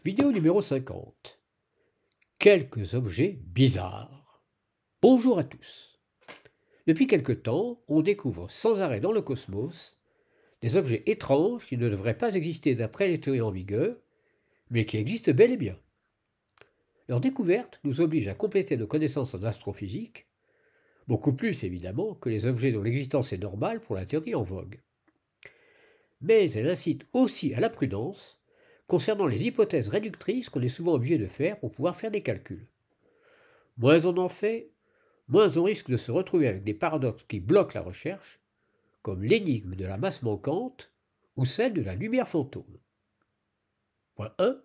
Vidéo numéro 50. Quelques objets bizarres. Bonjour à tous. Depuis quelque temps, on découvre sans arrêt dans le cosmos des objets étranges qui ne devraient pas exister d'après les théories en vigueur, mais qui existent bel et bien. Leur découverte nous oblige à compléter nos connaissances en astrophysique, beaucoup plus évidemment que les objets dont l'existence est normale pour la théorie en vogue. Mais elle incite aussi à la prudence concernant les hypothèses réductrices qu'on est souvent obligé de faire pour pouvoir faire des calculs. Moins on en fait, moins on risque de se retrouver avec des paradoxes qui bloquent la recherche, comme l'énigme de la masse manquante ou celle de la lumière fantôme. Point 1.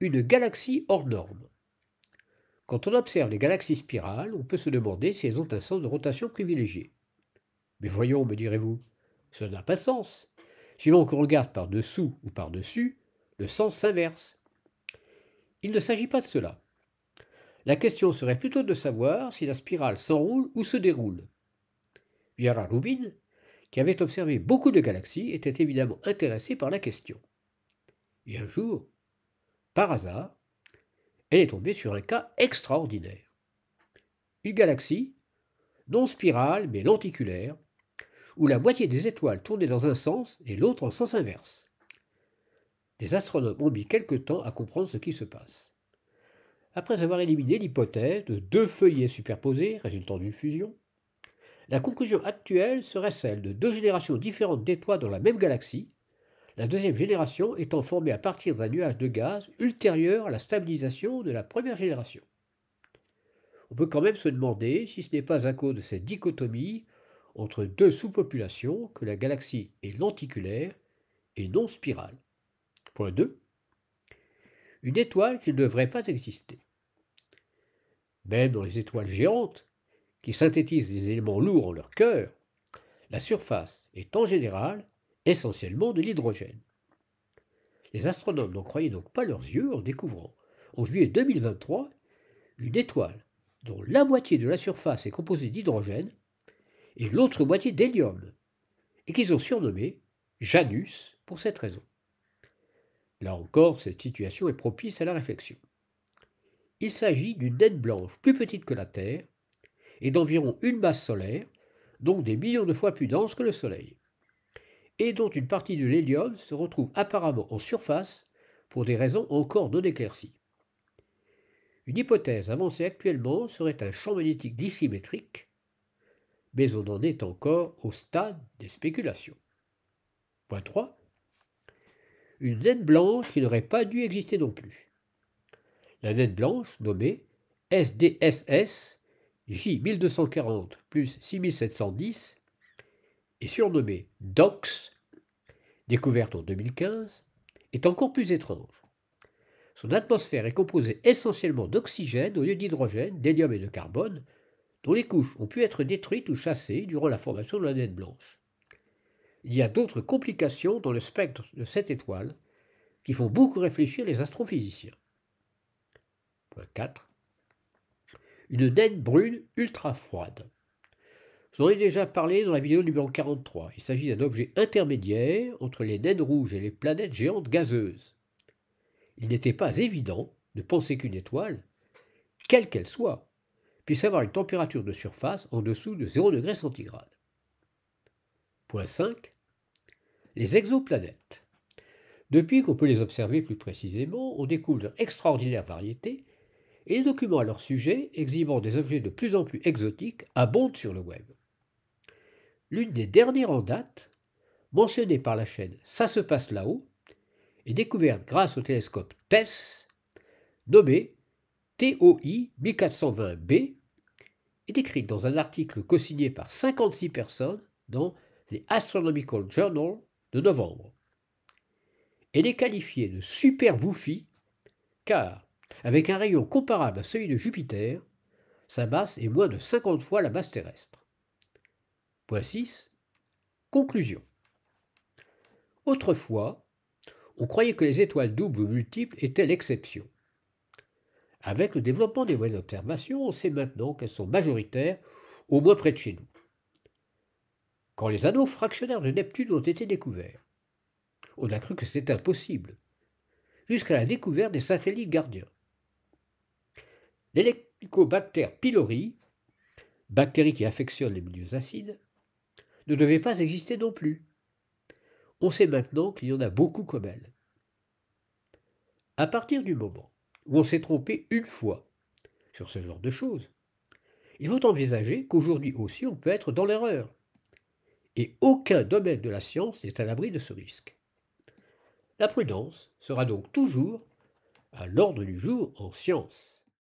Une galaxie hors norme. Quand on observe les galaxies spirales, on peut se demander si elles ont un sens de rotation privilégié. Mais voyons, me direz-vous, cela n'a pas de sens. Suivant qu'on regarde par-dessous ou par-dessus, le sens s'inverse. Il ne s'agit pas de cela. La question serait plutôt de savoir si la spirale s'enroule ou se déroule. Vera Rubin, qui avait observé beaucoup de galaxies, était évidemment intéressée par la question. Et un jour, par hasard, elle est tombée sur un cas extraordinaire. Une galaxie, non spirale mais lenticulaire, où la moitié des étoiles tournaient dans un sens et l'autre en sens inverse. Les astronomes ont mis quelque temps à comprendre ce qui se passe. Après avoir éliminé l'hypothèse de deux feuillets superposés résultant d'une fusion, la conclusion actuelle serait celle de deux générations différentes d'étoiles dans la même galaxie, la deuxième génération étant formée à partir d'un nuage de gaz ultérieur à la stabilisation de la première génération. On peut quand même se demander si ce n'est pas à cause de cette dichotomie entre deux sous-populations que la galaxie est lenticulaire et non spirale. Point 2. Une étoile qui ne devrait pas exister. Même dans les étoiles géantes, qui synthétisent les éléments lourds en leur cœur, la surface est en général essentiellement de l'hydrogène. Les astronomes n'en croyaient donc pas leurs yeux en découvrant, en juillet 2023, une étoile dont la moitié de la surface est composée d'hydrogène et l'autre moitié d'hélium, et qu'ils ont surnommée Janus pour cette raison. Là encore, cette situation est propice à la réflexion. Il s'agit d'une naine blanche plus petite que la Terre et d'environ une masse solaire, donc des millions de fois plus dense que le Soleil, et dont une partie de l'hélium se retrouve apparemment en surface pour des raisons encore non éclaircies. Une hypothèse avancée actuellement serait un champ magnétique dissymétrique, mais on en est encore au stade des spéculations. Point 3. Une naine blanche qui n'aurait pas dû exister non plus. La naine blanche, nommée SDSS J1240 plus 6710, est surnommée DOX, découverte en 2015, est encore plus étrange. Son atmosphère est composée essentiellement d'oxygène au lieu d'hydrogène, d'hélium et de carbone, dont les couches ont pu être détruites ou chassées durant la formation de la naine blanche. Il y a d'autres complications dans le spectre de cette étoile qui font beaucoup réfléchir les astrophysiciens. Point 4. Une naine brune ultra froide. J'en ai déjà parlé dans la vidéo numéro 43. Il s'agit d'un objet intermédiaire entre les naines rouges et les planètes géantes gazeuses. Il n'était pas évident de penser qu'une étoile, quelle qu'elle soit, puisse avoir une température de surface en dessous de 0 degré centigrade. Point 5. Les exoplanètes. Depuis qu'on peut les observer plus précisément, on découvre leur extraordinaire variété et les documents à leur sujet, exhibant des objets de plus en plus exotiques, abondent sur le web. L'une des dernières en date, mentionnée par la chaîne Ça se passe là-haut, est découverte grâce au télescope TESS, nommé TOI 1420b, est décrite dans un article co-signé par 56 personnes dans The Astronomical Journal de novembre. Elle est qualifiée de super boufie car, avec un rayon comparable à celui de Jupiter, sa masse est moins de 50 fois la masse terrestre. Point 6. Conclusion. Autrefois, on croyait que les étoiles doubles ou multiples étaient l'exception. Avec le développement des moyens d'observation, on sait maintenant qu'elles sont majoritaires, au moins près de chez nous. Quand les anneaux fractionnaires de Neptune ont été découverts, on a cru que c'était impossible. jusqu'à la découverte des satellites gardiens. L'Helicobacter pylori, bactérie qui affectionne les milieux acides, ne devait pas exister non plus. On sait maintenant qu'il y en a beaucoup comme elle. À partir du moment où on s'est trompé une fois sur ce genre de choses, il faut envisager qu'aujourd'hui aussi on peut être dans l'erreur. Et aucun domaine de la science n'est à l'abri de ce risque. La prudence sera donc toujours à l'ordre du jour en science.